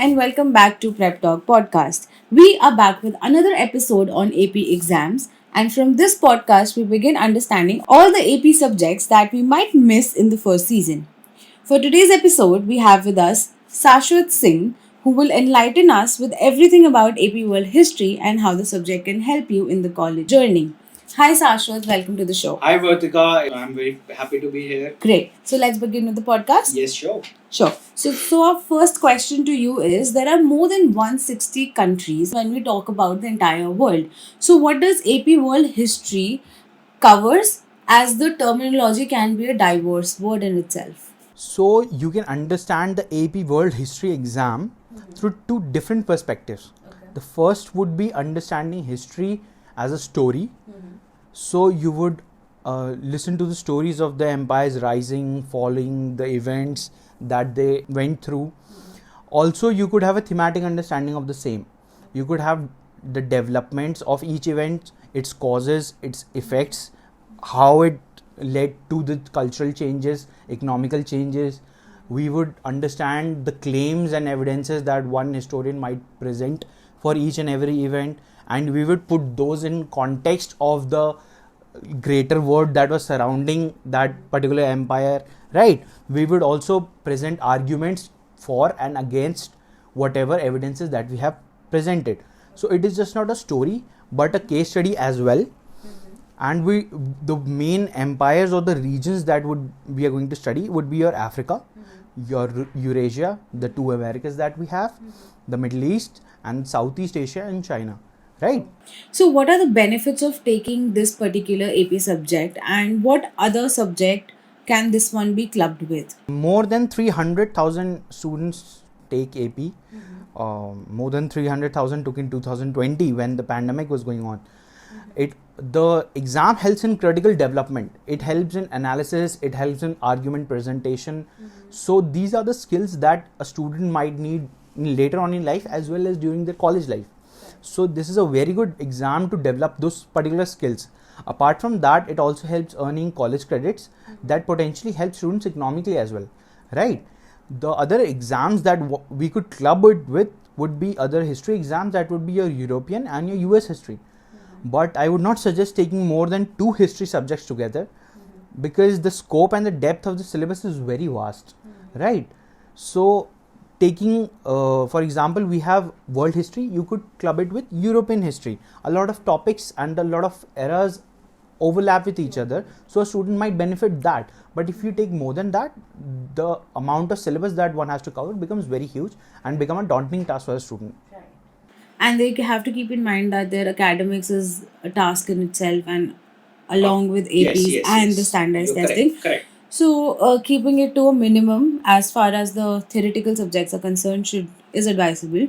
and welcome back to Prep Talk Podcast. We are back with another episode on AP exams, and from this podcast, we begin understanding all the AP subjects that we might miss in the first season. For today's episode, we have with us Shashwat Singh, who will enlighten us with everything about AP World History and how the subject can help you in the college journey. Hi Shashwat, welcome to the show. Hi Vartika, I'm very happy to be here. Great. So let's begin with the podcast. Yes, sure. Sure. So our first question to you is there are more than 160 countries when we talk about the entire world. So what does AP World History covers, as the terminology can be a diverse word in itself? So you can understand the AP World History exam through two different perspectives. The first would be understanding history as a story. So you would listen to the stories of the empires rising, falling, the events that they went through. Also, you could have a thematic understanding of the same. You could have the developments of each event, its causes, its effects, how it led to the cultural changes, economical changes. We would understand the claims and evidences that one historian might present for each and every event, and we would put those in context of the greater world that was surrounding that particular empire, right? We would also present arguments for and against whatever evidences that we have presented. So it is just not a story but a case study as well. And the main empires or the regions that we are going to study would be your Africa, your Eurasia, the two Americas that we have, the Middle East and Southeast Asia and China, right? So what are the benefits of taking this particular AP subject, and what other subject can this one be clubbed with? More than 300,000 students take AP. More than 300,000 took in 2020 when the pandemic was going on. The exam helps in critical development. It helps in analysis. It helps in argument presentation. So these are the skills that a student might need later on in life as well as during their college life. So this is a very good exam to develop those particular skills. Apart from that, it also helps earning college credits that potentially help students economically as well, right? The other exams that we could club it with would be other history exams that would be your European and your US history. But I would not suggest taking more than 2 history subjects together because the scope and the depth of the syllabus is very vast, right? So taking, for example, we have world history, you could club it with European history. A lot of topics and a lot of eras overlap with each other, so a student might benefit that. But if you take more than that, the amount of syllabus that one has to cover becomes very huge and become a daunting task for a student. And they have to keep in mind that their academics is a task in itself, and along with APs and the standardized You're testing. Correct. So keeping it to a minimum as far as the theoretical subjects are concerned is advisable.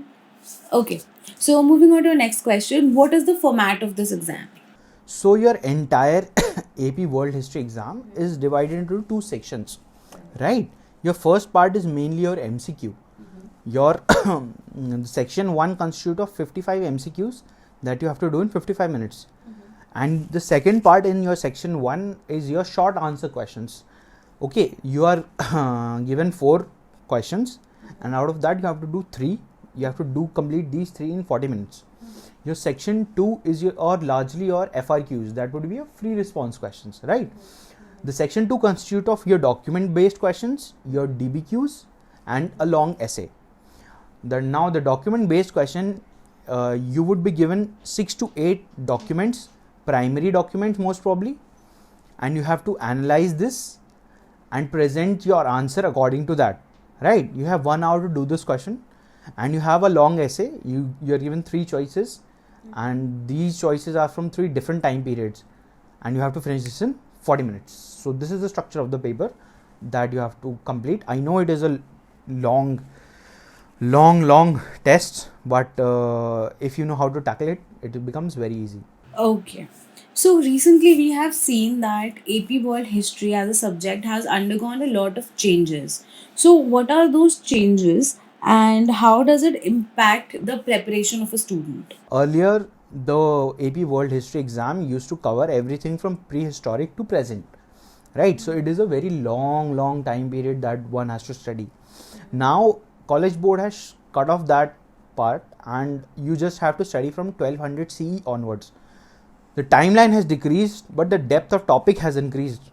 Okay. So moving on to our next question, what is the format of this exam? So your entire AP World History exam is divided into 2 sections, right? Your first part is mainly your MCQ. Your section 1 constitutes of 55 MCQs that you have to do in 55 minutes. And the second part in your section 1 is your short answer questions. Okay, you are given 4 questions, and out of that you have to do 3. You have to complete these 3 in 40 minutes. Your section 2 is largely your FRQs, that would be your free response questions, right? The section 2 constitutes of your document based questions, your DBQs and a long essay. Now the document based question, you would be given 6 to 8 documents, primary documents most probably, and you have to analyze this and present your answer according to that, right? You have 1 hour to do this question, and you have a long essay. You're given 3 choices, and these choices are from 3 different time periods, and you have to finish this in 40 minutes. So this is the structure of the paper that you have to complete. I know it is a long test, but if you know how to tackle it, it becomes very easy. Okay. So recently we have seen that AP World History as a subject has undergone a lot of changes. So what are those changes and how does it impact the preparation of a student? Earlier, the AP World History exam used to cover everything from prehistoric to present, right? So it is a very long time period that one has to study. Now College Board has cut off that part and you just have to study from 1200 CE onwards. The timeline has decreased, but the depth of topic has increased,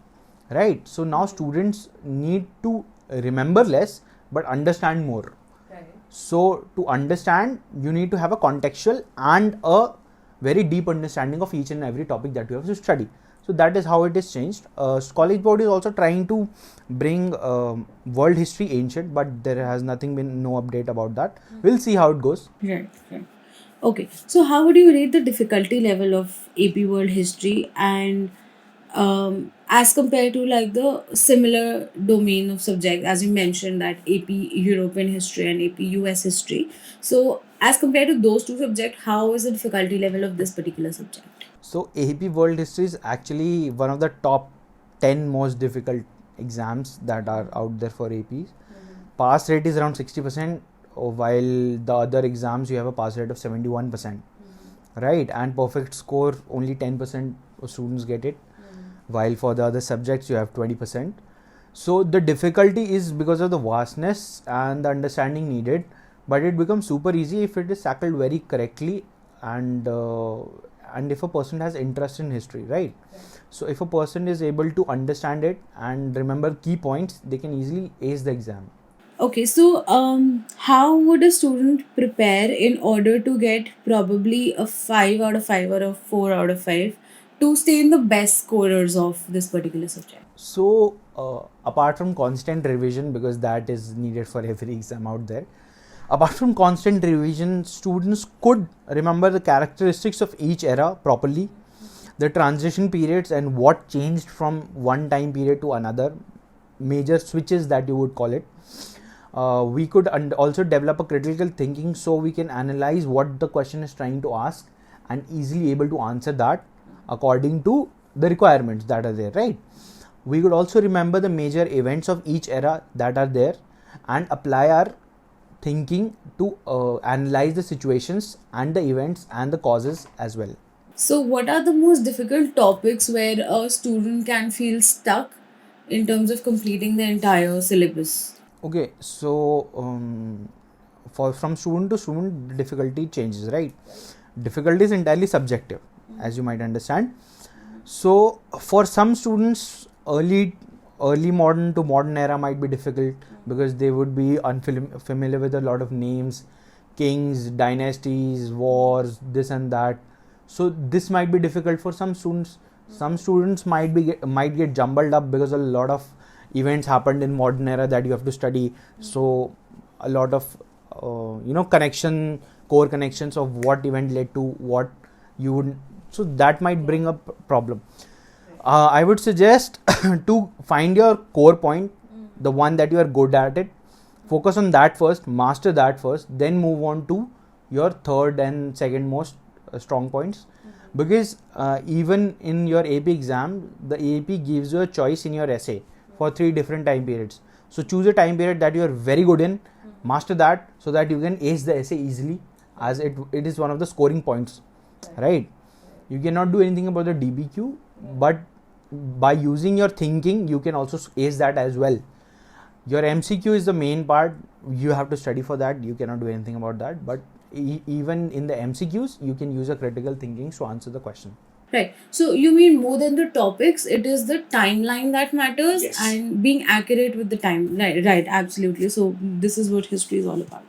right? So now students need to remember less but understand more. Right. So to understand, you need to have a contextual and a very deep understanding of each and every topic that you have to study. So that is how it is changed. College Board is also trying to bring world history ancient, but there has nothing been, no update about that. We'll see how it goes. Right. Okay. So how would you rate the difficulty level of AP World History and as compared to like the similar domain of subject, as you mentioned that AP European History and AP US History. So as compared to those two subjects, how is the difficulty level of this particular subject? So AP World History is actually one of the top 10 most difficult exams that are out there for APs. Pass rate is around 60%, while the other exams you have a pass rate of 71%, right? And perfect score only 10% of students get it, while for the other subjects you have 20%. So the difficulty is because of the vastness and the understanding needed, but it becomes super easy if it is tackled very correctly and if a person has interest in history, right? So if a person is able to understand it and remember key points, they can easily ace the exam. Okay, so how would a student prepare in order to get probably a 5 out of 5 or a 4 out of 5 to stay in the best scorers of this particular subject? So apart from constant revision, because that is needed for every exam out there, apart from constant revision, students could remember the characteristics of each era properly, the transition periods and what changed from one time period to another, major switches that you would call it. We could also develop a critical thinking, so we can analyze what the question is trying to ask and easily able to answer that according to the requirements that are there, right? We could also remember the major events of each era that are there and apply our thinking to analyze the situations and the events and the causes as well. So, what are the most difficult topics where a student can feel stuck in terms of completing the entire syllabus? Okay, so for from student to student, the difficulty changes, right? Difficulty is entirely subjective, as you might understand. So for some students, early modern to modern era might be difficult because they would be unfamiliar with a lot of names, kings, dynasties, wars, this and that. So this might be difficult for some students. Some students might get jumbled up because a lot of events happened in modern era that you have to study. So a lot of core connections of what event led to what you would. So that might bring up problem. I would suggest to find your core point, the one that you are good at it. Focus on that first, master that first, then move on to your third and second most strong points. Because even in your AP exam, the AP gives you a choice in your essay for 3 different time periods. So choose a time period that you are very good in, master that so that you can ace the essay easily, as it is one of the scoring points, right? You cannot do anything about the DBQ, but by using your thinking, you can also ace that as well. Your MCQ is the main part. You have to study for that. You cannot do anything about that. But even in the MCQs, you can use a critical thinking to answer the question. Right. So you mean more than the topics, it is the timeline that matters. Yes. And being accurate with the time. Right, absolutely. So this is what history is all about.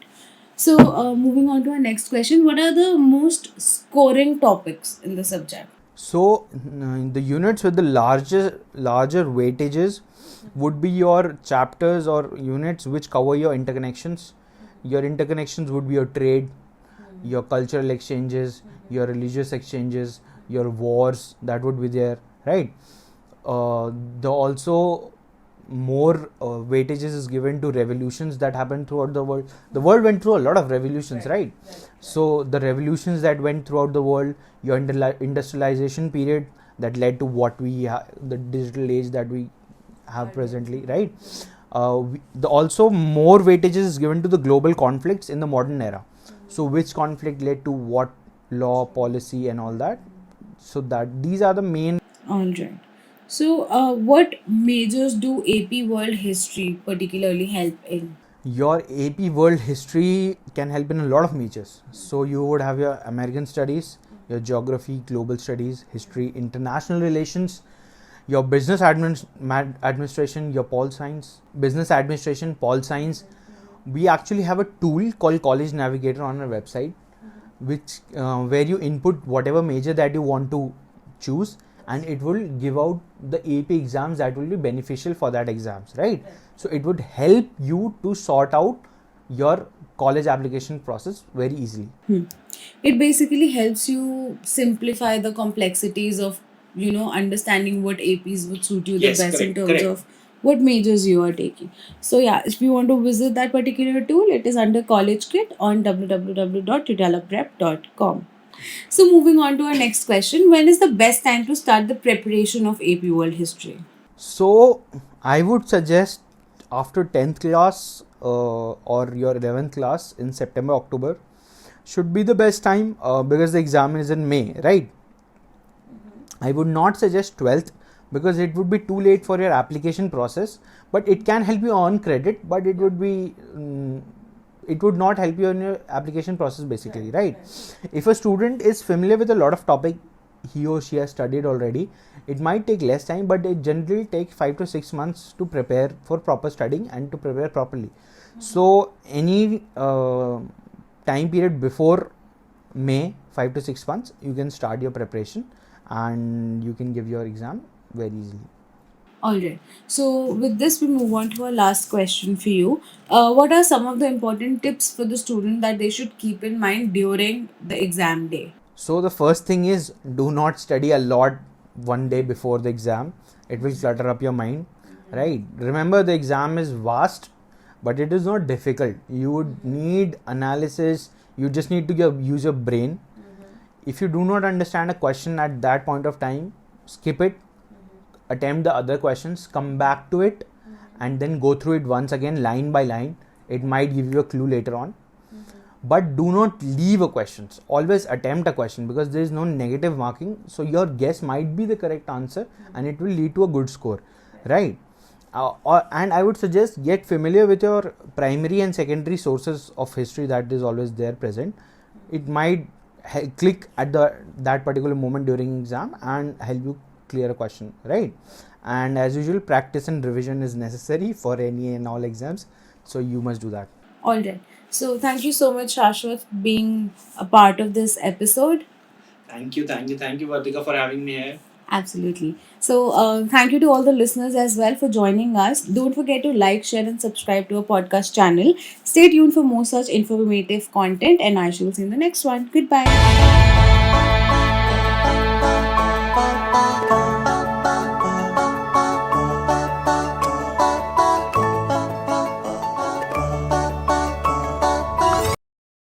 So moving on to our next question, what are the most scoring topics in the subject? So the units with the larger weightages would be your chapters or units which cover your interconnections. Your interconnections would be your trade, your cultural exchanges, your religious exchanges, your wars that would be there, right? The also more weightages is given to revolutions that happened throughout the world. The world went through a lot of revolutions, right? So the revolutions that went throughout the world, your industrialization period that led to what we have, the digital age that we have presently, right? Also more weightages is given to the global conflicts in the modern era. So which conflict led to what law, policy and all that. So that these are the main. All right. So what majors do AP World History particularly help in? Your AP World History can help in a lot of majors. So you would have your American Studies, your Geography, Global Studies, History, International Relations, your Business Administration, your Pol Science, Business Administration, Pol Science. We actually have a tool called College Navigator on our website, which where you input whatever major that you want to choose, and it will give out the AP exams that will be beneficial for that exams, right? So it would help you to sort out your college application process very easily. It basically helps you simplify the complexities of understanding what APs would suit you the Yes, best in correct, terms correct. of what majors you are taking. So yeah, if you want to visit that particular tool, it is under College Kit on www.TutelaPrep.com. So moving on to our next question, when is the best time to start the preparation of AP World History? So I would suggest after 10th class or your 11th class in September, October should be the best time because the exam is in May, right? I would not suggest 12th because it would be too late for your application process, but it can help you on credit, but it would be it would not help you in your application process basically, right? If a student is familiar with a lot of topic he or she has studied already, it might take less time, but it generally takes 5 to 6 months to prepare for proper studying and to prepare properly. So any time period before May, 5 to 6 months, you can start your preparation and you can give your exam very easily. Alright, so with this, we move on to our last question for you. What are some of the important tips for the student that they should keep in mind during the exam day? So the first thing is, do not study a lot one day before the exam. It will clutter up your mind, right? Remember, the exam is vast, but it is not difficult. You would need analysis. You just need to use your brain. If you do not understand a question at that point of time, skip it, attempt the other questions, come back to it, and then go through it once again, line by line. It might give you a clue later on. But do not leave a question. Always attempt a question because there is no negative marking. So your guess might be the correct answer and it will lead to a good score, right? And I would suggest get familiar with your primary and secondary sources of history that is always there present. It might click at that particular moment during exam and help you clear a question, right? And as usual, practice and revision is necessary for any and all exams, so you must do that. Alright, so thank you so much, Shashwat, for being a part of this episode. Thank you, Vartika, for having me here. Absolutely. So, thank you to all the listeners as well for joining us. Don't forget to like, share, and subscribe to our podcast channel. Stay tuned for more such informative content, and I shall see you in the next one. Goodbye.